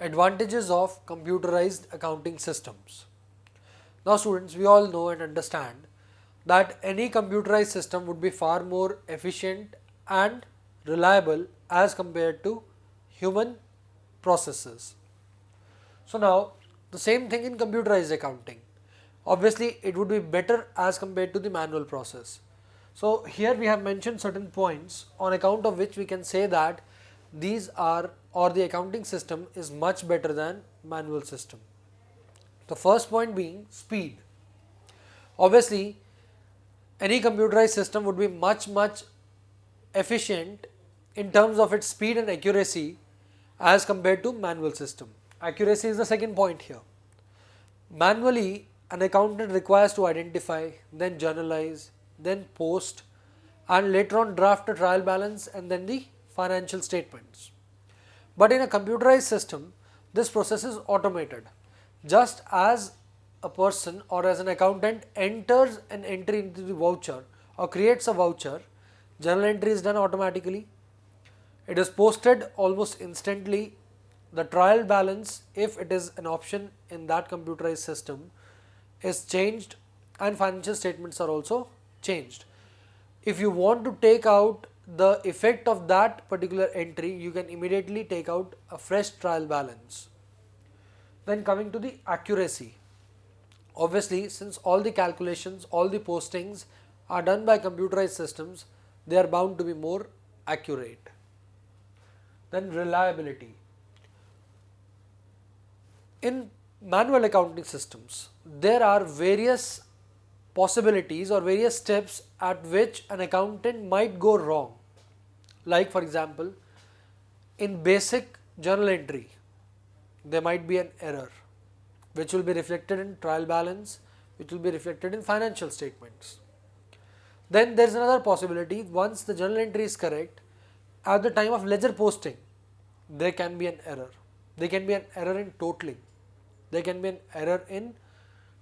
Advantages of computerized accounting systems. Now students, we all know and understand that any computerized system would be far more efficient and reliable as compared to human processes. So now the same thing in computerized accounting. Obviously it would be better as compared to the manual process. So here we have mentioned certain points on account of which we can say that these are, or the accounting system is much better than manual system. The first point being speed. Obviously any computerized system would be much efficient in terms of its speed and accuracy as compared to manual system. Accuracy is the second point here. Manually, an accountant requires to identify, then journalize, then post, and later on draft a trial balance and then the financial statements. But in a computerized system, this process is automated. Just as a person or as an accountant enters an entry into the voucher or creates a voucher, journal entry is done automatically. It is posted almost instantly. The trial balance, if it is an option in that computerized system, is changed, and financial statements are also changed. If you want to take out the effect of that particular entry, you can immediately take out a fresh trial balance. Then coming to the accuracy. Obviously, since all the calculations, all the postings are done by computerized systems, they are bound to be more accurate. Then reliability. In manual accounting systems, there are various possibilities or various steps at which an accountant might go wrong. Like for example, in basic journal entry, there might be an error which will be reflected in trial balance, which will be reflected in financial statements. Then there is another possibility. Once the journal entry is correct, at the time of ledger posting, there can be an error. There can be an error in totaling. There can be an error in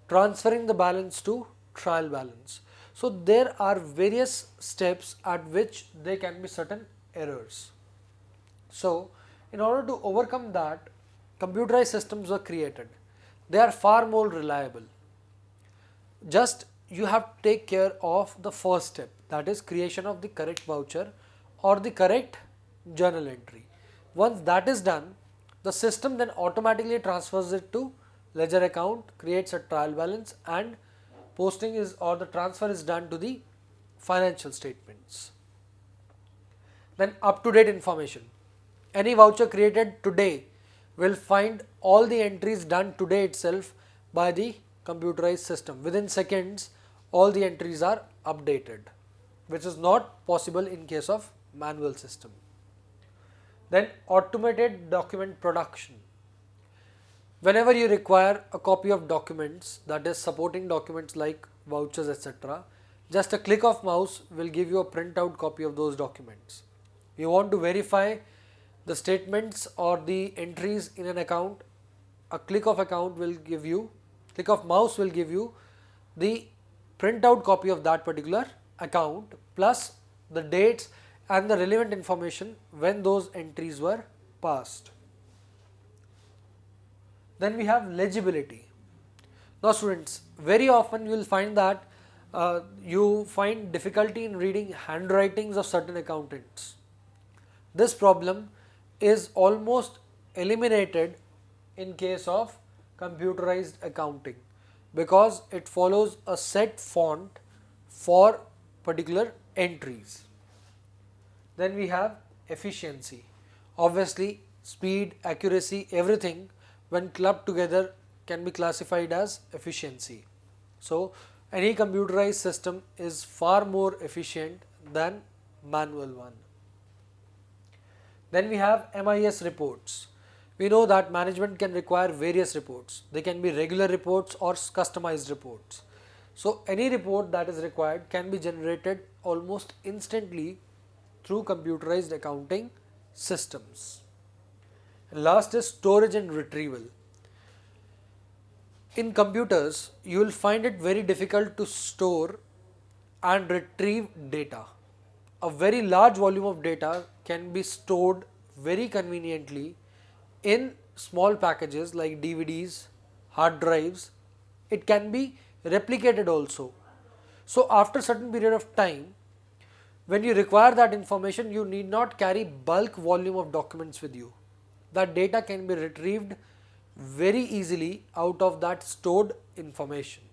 transferring the balance to trial balance. So there are various steps at which there can be certain errors. So in order to overcome that, computerized systems were created. They are far more reliable. Just you have to take care of the first step, that is creation of the correct voucher or the correct journal entry. Once that is done, the system then automatically transfers it to ledger account, creates a trial balance, and posting is, or the transfer is done to the financial statements. Then up-to-date information. Any voucher created today will find all the entries done today itself by the computerized system. Within seconds, all the entries are updated, which is not possible in case of manual system. Then automated document production. Whenever you require a copy of documents, that is supporting documents like vouchers, etc., just a click of mouse will give you a printout copy of those documents. You want to verify the statements or the entries in an account, a click of mouse will give you the printout copy of that particular account plus the dates and the relevant information when those entries were passed. Then we have legibility. Now students, very often you will find that you find difficulty in reading handwritings of certain accountants. This problem is almost eliminated in case of computerized accounting because it follows a set font for particular entries. Then we have efficiency. Obviously, speed, accuracy, everything when clubbed together can be classified as efficiency. So any computerized system is far more efficient than manual one. Then we have MIS reports. We know that management can require various reports. They can be regular reports or customized reports. So any report that is required can be generated almost instantly through computerized accounting systems. And last is storage and retrieval. In computers, you will find it very difficult to store and retrieve data. A very large volume of data can be stored very conveniently in small packages like DVDs, hard drives, it can be replicated also. So after certain period of time, when you require that information, you need not carry bulk volume of documents with you. That data can be retrieved very easily out of that stored information.